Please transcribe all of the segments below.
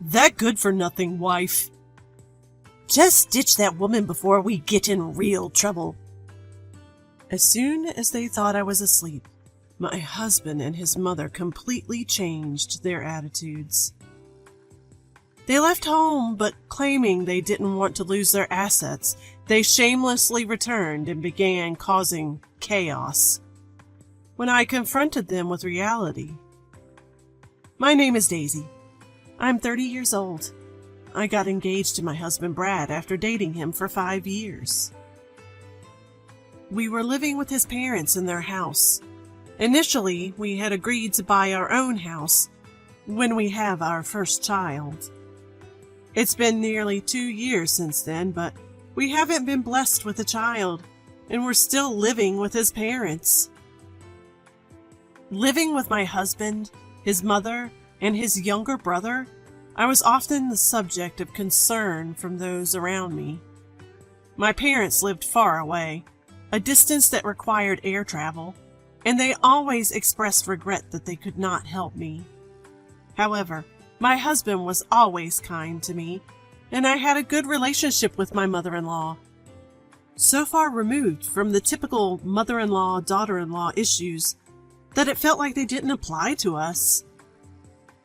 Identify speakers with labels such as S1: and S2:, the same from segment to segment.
S1: That good-for-nothing wife. Just ditch that woman before we get in real trouble. As soon as they thought I was asleep, my husband and his mother completely changed their attitudes. They left home, but claiming they didn't want to lose their assets, they shamelessly returned and began causing chaos. When I confronted them with reality. My name is Daisy. I'm 30 years old. I got engaged to my husband Brad after dating him for 5 years. We were living with his parents in their house. Initially, we had agreed to buy our own house when we have our first child. It's been nearly 2 years since then, but we haven't been blessed with a child, and we're still living with his parents. Living with my husband, his mother, and his younger brother, I was often the subject of concern from those around me. My parents lived far away, a distance that required air travel, and they always expressed regret that they could not help me. However, my husband was always kind to me, and I had a good relationship with my mother-in-law. So far removed from the typical mother-in-law, daughter-in-law issues that it felt like they didn't apply to us.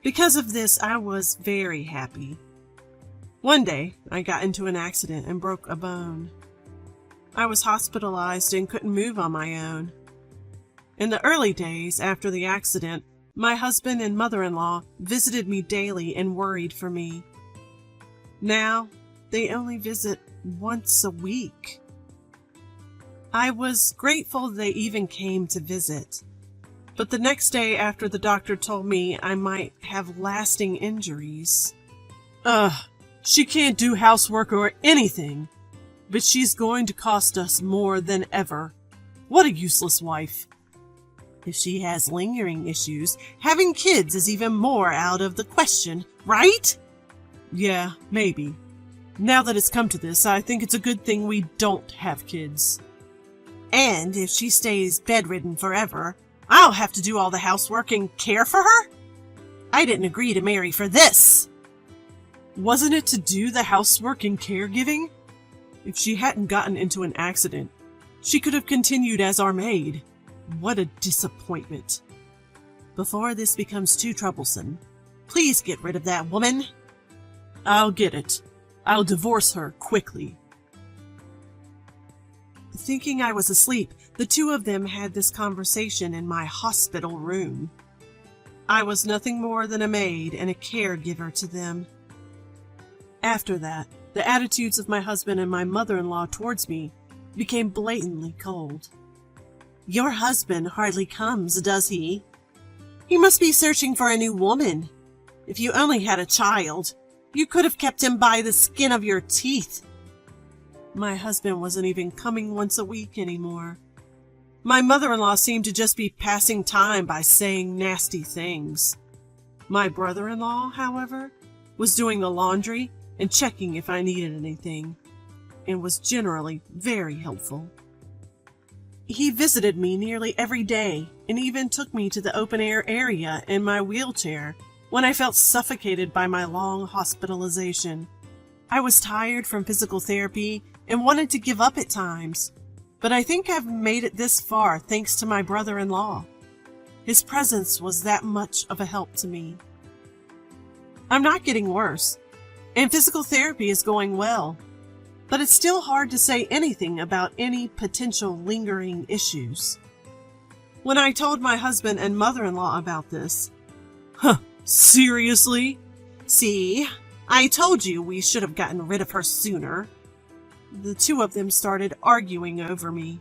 S1: Because of this, I was very happy. One day, I got into an accident and broke a bone. I was hospitalized and couldn't move on my own. In the early days after the accident, my husband and mother-in-law visited me daily and worried for me. Now, they only visit once a week. I was grateful they even came to visit. But the next day after the doctor told me I might have lasting injuries. She can't do housework or anything, but she's going to cost us more than ever. What a useless wife. If she has lingering issues, having kids is even more out of the question, right? Yeah, maybe. Now that it's come to this, I think it's a good thing we don't have kids. And if she stays bedridden forever, I'll have to do all the housework and care for her? I didn't agree to marry for this. Wasn't it to do the housework and caregiving? If she hadn't gotten into an accident, she could have continued as our maid. What a disappointment. Before this becomes too troublesome, please get rid of that woman. I'll get it. I'll divorce her quickly. Thinking I was asleep, the two of them had this conversation in my hospital room. I was nothing more than a maid and a caregiver to them. After that, the attitudes of my husband and my mother-in-law towards me became blatantly cold. Your husband hardly comes, does he? He must be searching for a new woman. If you only had a child, you could have kept him by the skin of your teeth. My husband wasn't even coming once a week anymore. My mother-in-law seemed to just be passing time by saying nasty things. My brother-in-law, however, was doing the laundry and checking if I needed anything, and was generally very helpful. He visited me nearly every day and even took me to the open-air area in my wheelchair when I felt suffocated by my long hospitalization. I was tired from physical therapy and wanted to give up at times, but I think I've made it this far thanks to my brother-in-law. His presence was that much of a help to me. I'm not getting worse, and physical therapy is going well, but it's still hard to say anything about any potential lingering issues. When I told my husband and mother-in-law about this, seriously? See, I told you we should have gotten rid of her sooner. The two of them started arguing over me.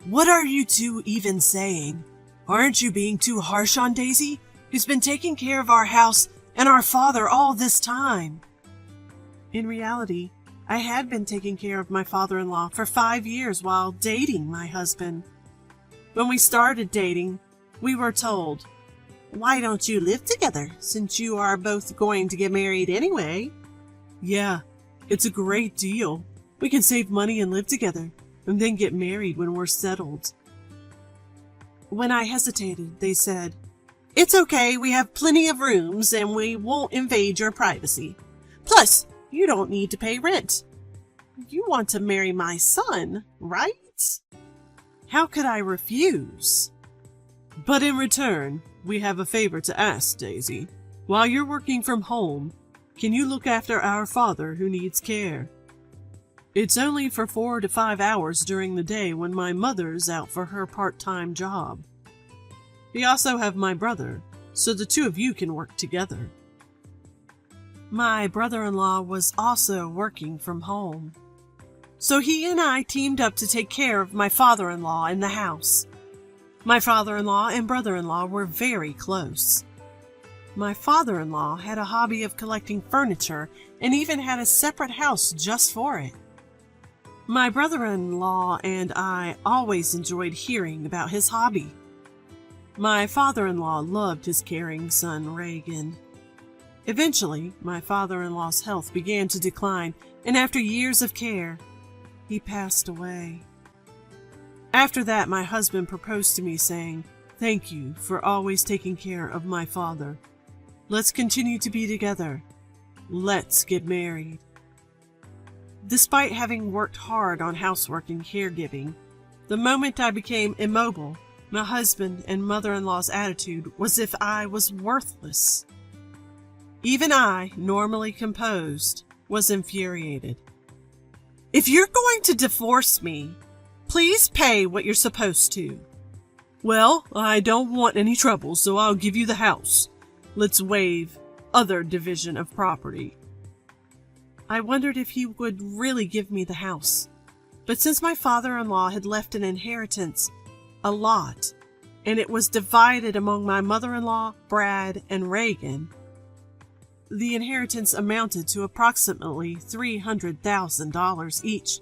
S1: What are you two even saying? Aren't you being too harsh on Daisy, who's been taking care of our house and our father all this time? In reality, I had been taking care of my father-in-law for 5 years while dating my husband. When we started dating, we were told, "Why don't you live together, since you are both going to get married anyway?" Yeah, it's a great deal. We can save money and live together, and then get married when we're settled. When I hesitated, they said, It's okay, we have plenty of rooms and we won't invade your privacy. Plus, you don't need to pay rent. You want to marry my son, right? How could I refuse? But in return, we have a favor to ask, Daisy. While you're working from home, can you look after our father who needs care? It's only for 4 to 5 hours during the day when my mother's out for her part-time job. We also have my brother, so the two of you can work together. My brother-in-law was also working from home, so he and I teamed up to take care of my father-in-law in the house. My father-in-law and brother-in-law were very close. My father-in-law had a hobby of collecting furniture and even had a separate house just for it. My brother-in-law and I always enjoyed hearing about his hobby. My father-in-law loved his caring son, Reagan. Eventually, my father-in-law's health began to decline, and after years of care, he passed away. After that, my husband proposed to me, saying, "Thank you for always taking care of my father. Let's continue to be together. Let's get married." Despite having worked hard on housework and caregiving, the moment I became immobile, my husband and mother-in-law's attitude was as if I was worthless. Even I, normally composed, was infuriated. "If you're going to divorce me, please pay what you're supposed to." "Well, I don't want any trouble, so I'll give you the house. Let's waive other division of property." I wondered if he would really give me the house, but since my father-in-law had left an inheritance, a lot, and it was divided among my mother-in-law, Brad, and Reagan, the inheritance amounted to approximately $300,000 each,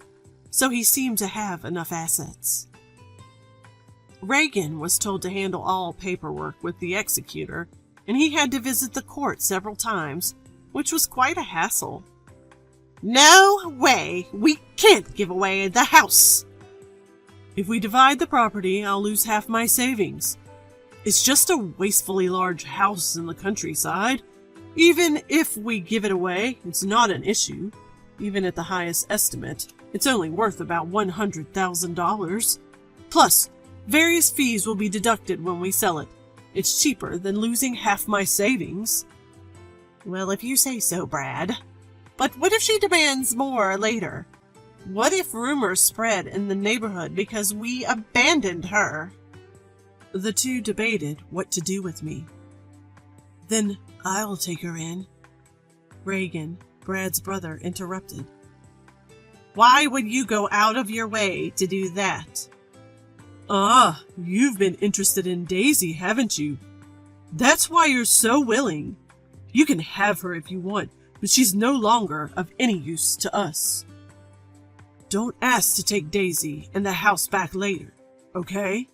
S1: so he seemed to have enough assets. Reagan was told to handle all paperwork with the executor, and he had to visit the court several times, which was quite a hassle. "No way! We can't give away the house!" "If we divide the property, I'll lose half my savings. It's just a wastefully large house in the countryside. Even if we give it away, it's not an issue. Even at the highest estimate, it's only worth about $100,000. Plus, various fees will be deducted when we sell it. It's cheaper than losing half my savings." "Well, if you say so, Brad. But what if she demands more later? What if rumors spread in the neighborhood because we abandoned her?" The two debated what to do with me. "Then I'll take her in." Reagan, Brad's brother, interrupted. "Why would you go out of your way to do that?" "Ah, you've been interested in Daisy, haven't you? That's why you're so willing. You can have her if you want, but she's no longer of any use to us. Don't ask to take Daisy and the house back later, okay?"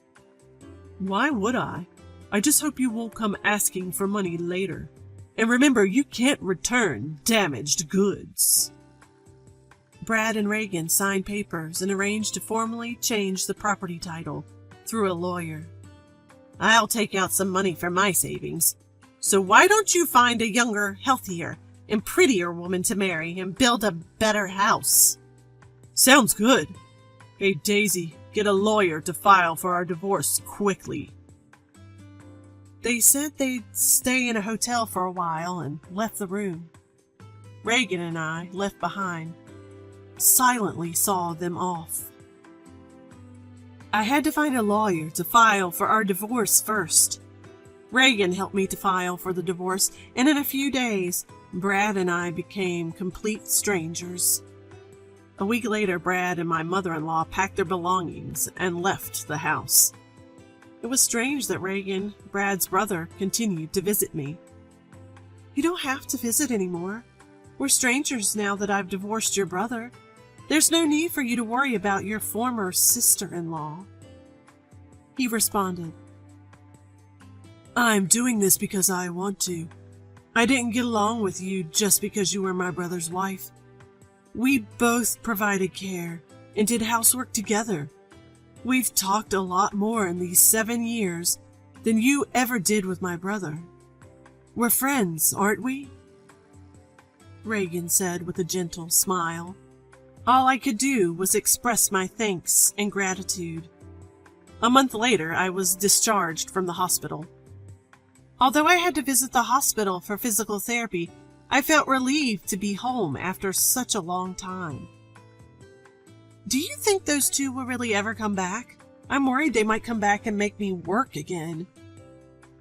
S1: "Why would I? I just hope you won't come asking for money later. And remember, you can't return damaged goods." Brad and Reagan signed papers and arranged to formally change the property title through a lawyer. "I'll take out some money from my savings. So why don't you find a younger, healthier, and prettier woman to marry and build a better house?" "Sounds good. Hey, Daisy, get a lawyer to file for our divorce quickly." They said they'd stay in a hotel for a while and left the room. Reagan and I, left behind, silently saw them off. I had to find a lawyer to file for our divorce first. Reagan helped me to file for the divorce, and in a few days, Brad and I became complete strangers. A week later, Brad and my mother-in-law packed their belongings and left the house. It was strange that Reagan, Brad's brother, continued to visit me. "You don't have to visit anymore. We're strangers now that I've divorced your brother. There's no need for you to worry about your former sister-in-law." He responded, "I'm doing this because I want to. I didn't get along with you just because you were my brother's wife. We both provided care and did housework together. We've talked a lot more in these 7 years, than you ever did with my brother. We're friends, aren't we?" Reagan said with a gentle smile. All I could do was express my thanks and gratitude. A month later, I was discharged from the hospital. Although I had to visit the hospital for physical therapy, I felt relieved to be home after such a long time. Do you think those two will really ever come back? I'm worried they might come back and make me work again.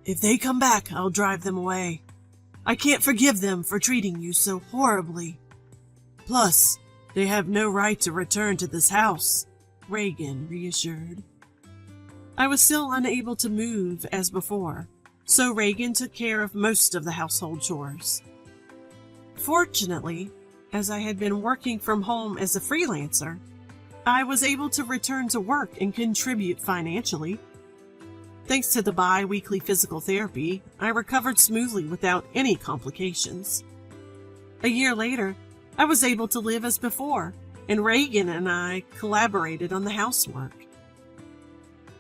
S1: If they come back, I'll drive them away. I can't forgive them for treating you so horribly. Plus, they have no right to return to this house, Reagan reassured. I was still unable to move as before, so Reagan took care of most of the household chores. Fortunately, as I had been working from home as a freelancer, I was able to return to work and contribute financially. Thanks to the bi-weekly physical therapy, I recovered smoothly without any complications. A year later, I was able to live as before, and Reagan and I collaborated on the housework.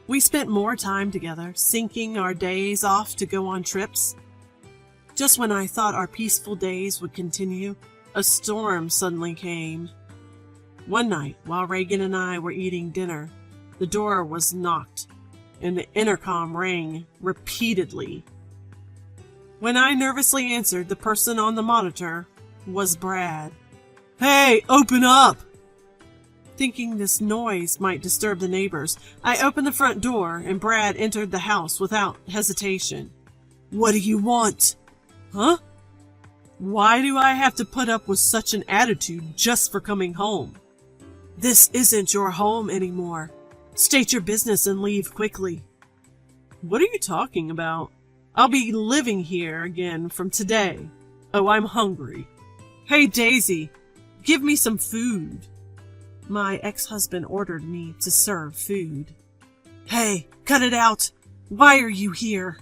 S1: We spent more time together, syncing our days off to go on trips. Just when I thought our peaceful days would continue, a storm suddenly came. One night, while Reagan and I were eating dinner, the door was knocked, and the intercom rang repeatedly. When I nervously answered, the person on the monitor was Brad. "Hey, open up!" Thinking this noise might disturb the neighbors, I opened the front door and Brad entered the house without hesitation. "What do you want?" "Huh? Why do I have to put up with such an attitude just for coming home?" "This isn't your home anymore. State your business and leave quickly." "What are you talking about? I'll be living here again from today. Oh, I'm hungry. Hey, Daisy, give me some food." My ex-husband ordered me to serve food. "Hey, cut it out! Why are you here?"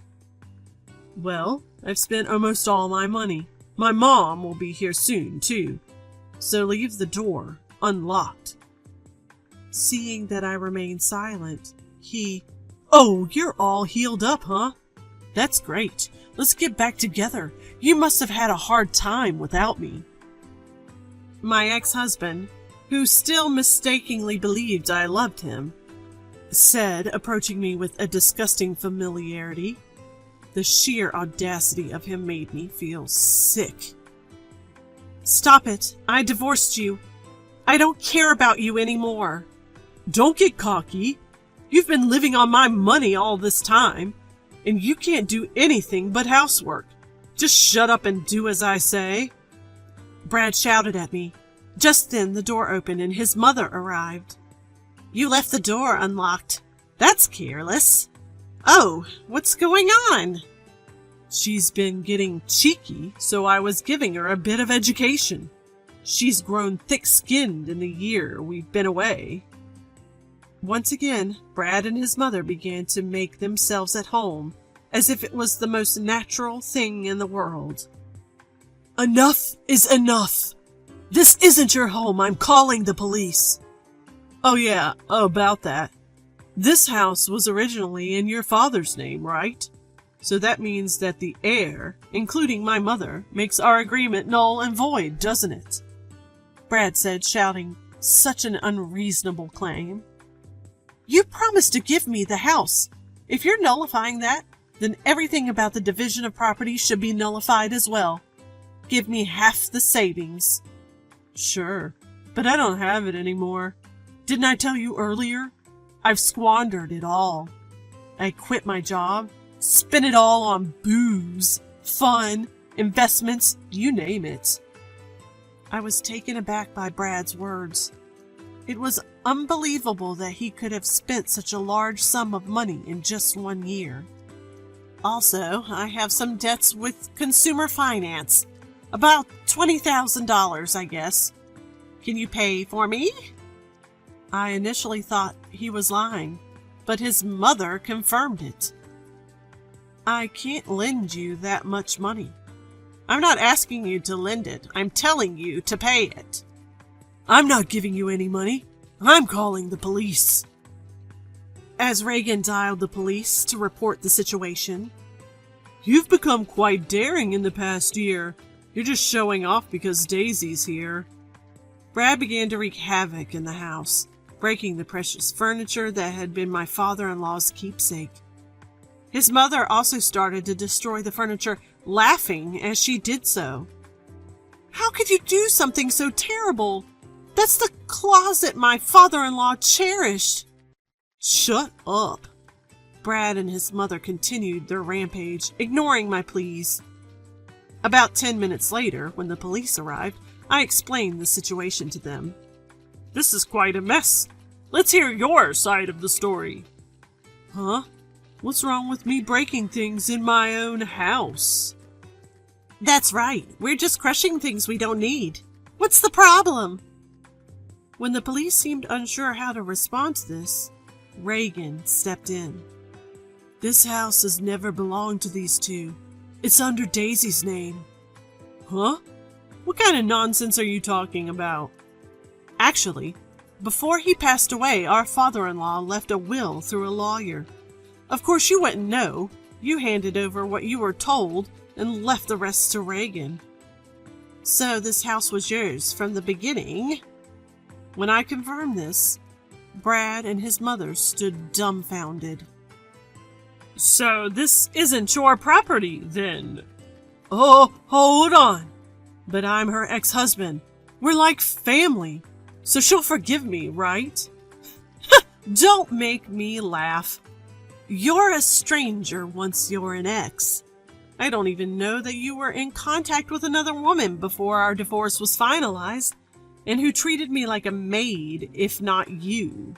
S1: "Well, I've spent almost all my money. My mom will be here soon, too. So leave the door unlocked." Seeing that I remained silent, he, "Oh, you're all healed up, huh? That's great. Let's get back together. You must have had a hard time without me." My ex-husband, who still mistakenly believed I loved him, said, approaching me with a disgusting familiarity. The sheer audacity of him made me feel sick. "Stop it. I divorced you. I don't care about you anymore." "Don't get cocky. You've been living on my money all this time, and you can't do anything but housework. Just shut up and do as I say." Brad shouted at me. Just then the door opened and his mother arrived. "You left the door unlocked. That's careless." "Oh, what's going on?" "She's been getting cheeky, so I was giving her a bit of education. She's grown thick-skinned in the year we've been away." Once again, Brad and his mother began to make themselves at home, as if it was the most natural thing in the world. "Enough is enough! This isn't your home. I'm calling the police." "Oh yeah, about that. This house was originally in your father's name, right? So that means that the heir, including my mother, makes our agreement null and void, doesn't it?" Brad said, shouting such an unreasonable claim. "You promised to give me the house. If you're nullifying that, then everything about the division of property should be nullified as well. Give me half the savings." "Sure, but I don't have it anymore. Didn't I tell you earlier? I've squandered it all. I quit my job, spent it all on booze, fun, investments, you name it." I was taken aback by Brad's words. It was unbelievable that he could have spent such a large sum of money in just 1 year. "Also, I have some debts with consumer finance. About $20,000, I guess. Can you pay for me?" I initially thought he was lying, but his mother confirmed it. "I can't lend you that much money." "I'm not asking you to lend it. I'm telling you to pay it." "I'm not giving you any money. I'm calling the police." as Reagan dialed the police to report the situation. "You've become quite daring in the past year. You're just showing off because Daisy's here." Brad began to wreak havoc in the house, breaking the precious furniture that had been my father-in-law's keepsake. His mother also started to destroy the furniture, laughing as she did so. "How could you do something so terrible? That's the closet my father-in-law cherished." "Shut up." Brad and his mother continued their rampage, ignoring my pleas. About 10 minutes later, when the police arrived, I explained the situation to them. "This is quite a mess. Let's hear your side of the story." "Huh? What's wrong with me breaking things in my own house?" "That's right. We're just crushing things we don't need. What's the problem?" When the police seemed unsure how to respond to this, Reagan stepped in. "This house has never belonged to these two. It's under Daisy's name." "Huh? What kind of nonsense are you talking about?" "Actually, before he passed away, our father-in-law left a will through a lawyer. Of course, you wouldn't know. You handed over what you were told and left the rest to Reagan. So this house was yours from the beginning?" When I confirmed this, Brad and his mother stood dumbfounded. "So this isn't your property, then?" "Oh, hold on. But I'm her ex-husband. We're like family, so she'll forgive me, right?" "Don't make me laugh. You're a stranger once you're an ex. I don't even know that you were in contact with another woman before our divorce was finalized, and who treated me like a maid, if not you."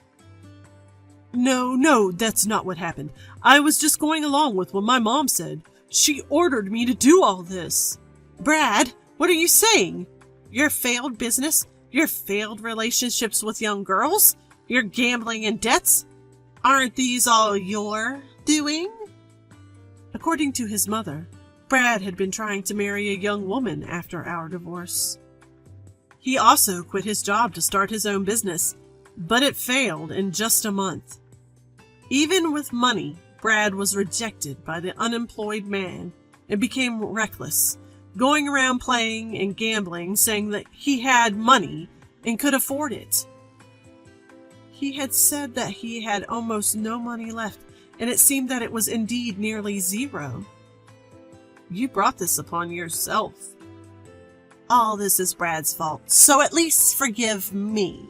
S1: No, that's not what happened. I was just going along with what my mom said. She ordered me to do all this." "Brad, what are you saying? Your failed business? Your failed relationships with young girls? Your gambling and debts? Aren't these all your doing?" According to his mother, Brad had been trying to marry a young woman after our divorce. He also quit his job to start his own business, but it failed in just a month. Even with money, Brad was rejected by the unemployed man and became reckless, going around playing and gambling, saying that he had money and could afford it. He had said that he had almost no money left, and it seemed that it was indeed nearly zero. "You brought this upon yourself." "All this is Brad's fault, so at least forgive me."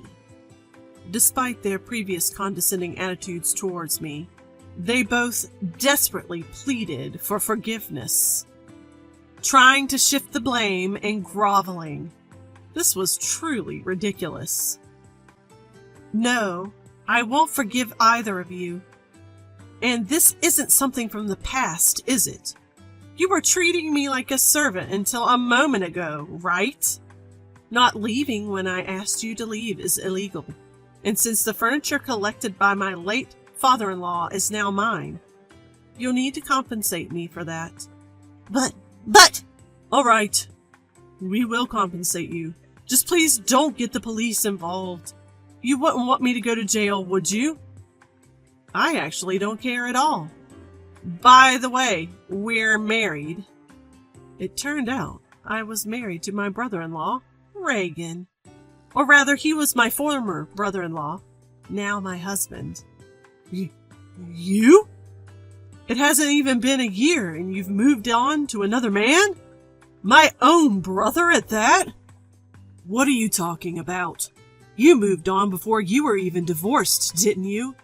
S1: Despite their previous condescending attitudes towards me, they both desperately pleaded for forgiveness, trying to shift the blame and groveling. This was truly ridiculous. "No, I won't forgive either of you. And this isn't something from the past, is it? You were treating me like a servant until a moment ago, right? Not leaving when I asked you to leave is illegal. And since the furniture collected by my late father-in-law is now mine, you'll need to compensate me for that." But... "All right, we will compensate you. Just please don't get the police involved. You wouldn't want me to go to jail, would you?" "I actually don't care at all. By the way, we're married." It turned out I was married to my brother-in-law, Reagan. Or rather, he was my former brother-in-law, now my husband. You? It hasn't even been a year and you've moved on to another man? My own brother at that? What are you talking about? You moved on before you were even divorced, didn't you?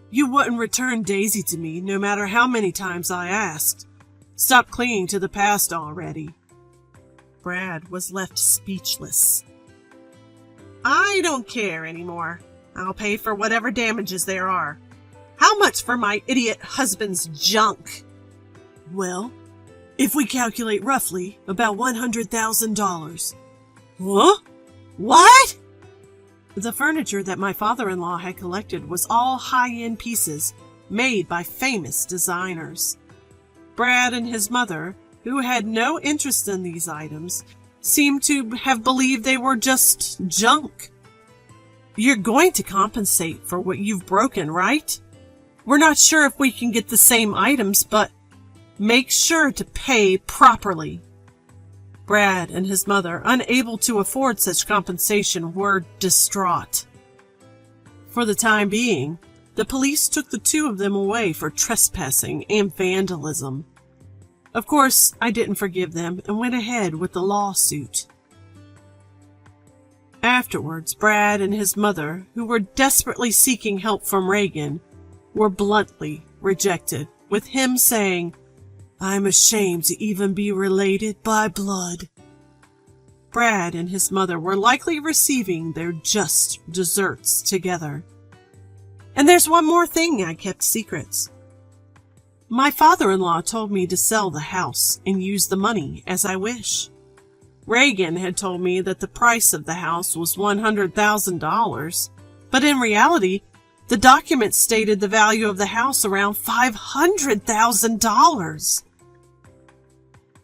S1: You wouldn't return Daisy to me no matter how many times I asked. Stop clinging to the past already." Brad was left speechless. "I don't care anymore. I'll pay for whatever damages there are. How much for my idiot husband's junk?" "Well, if we calculate roughly, about $100,000. "Huh? What?" The furniture that my father-in-law had collected was all high-end pieces made by famous designers. Brad and his mother, who had no interest in these items, seemed to have believed they were just junk. "You're going to compensate for what you've broken, right?" We're not sure if we can get the same items, but make sure to pay properly." Brad and his mother, unable to afford such compensation, were distraught. For the time being, the police took the two of them away for trespassing and vandalism. Of course, I didn't forgive them and went ahead with the lawsuit. Afterwards, Brad and his mother, who were desperately seeking help from Reagan, were bluntly rejected, with him saying, "I'm ashamed to even be related by blood." Brad and his mother were likely receiving their just desserts together. And there's one more thing I kept secrets. My father-in-law told me to sell the house and use the money as I wish. Reagan had told me that the price of the house was $100,000, but in reality, the documents stated the value of the house around $500,000.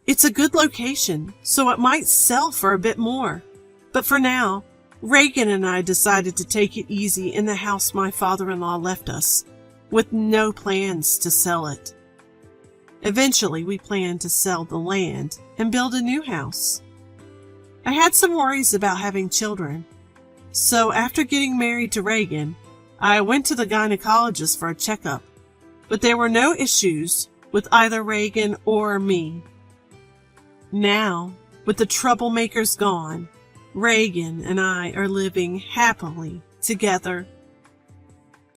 S1: It's a good location, so it might sell for a bit more. But for now, Reagan and I decided to take it easy in the house my father-in-law left us, with no plans to sell it. Eventually, we planned to sell the land and build a new house. I had some worries about having children, so after getting married to Reagan, I went to the gynecologist for a checkup, but there were no issues with either Reagan or me. Now, with the troublemakers gone, Reagan and I are living happily together.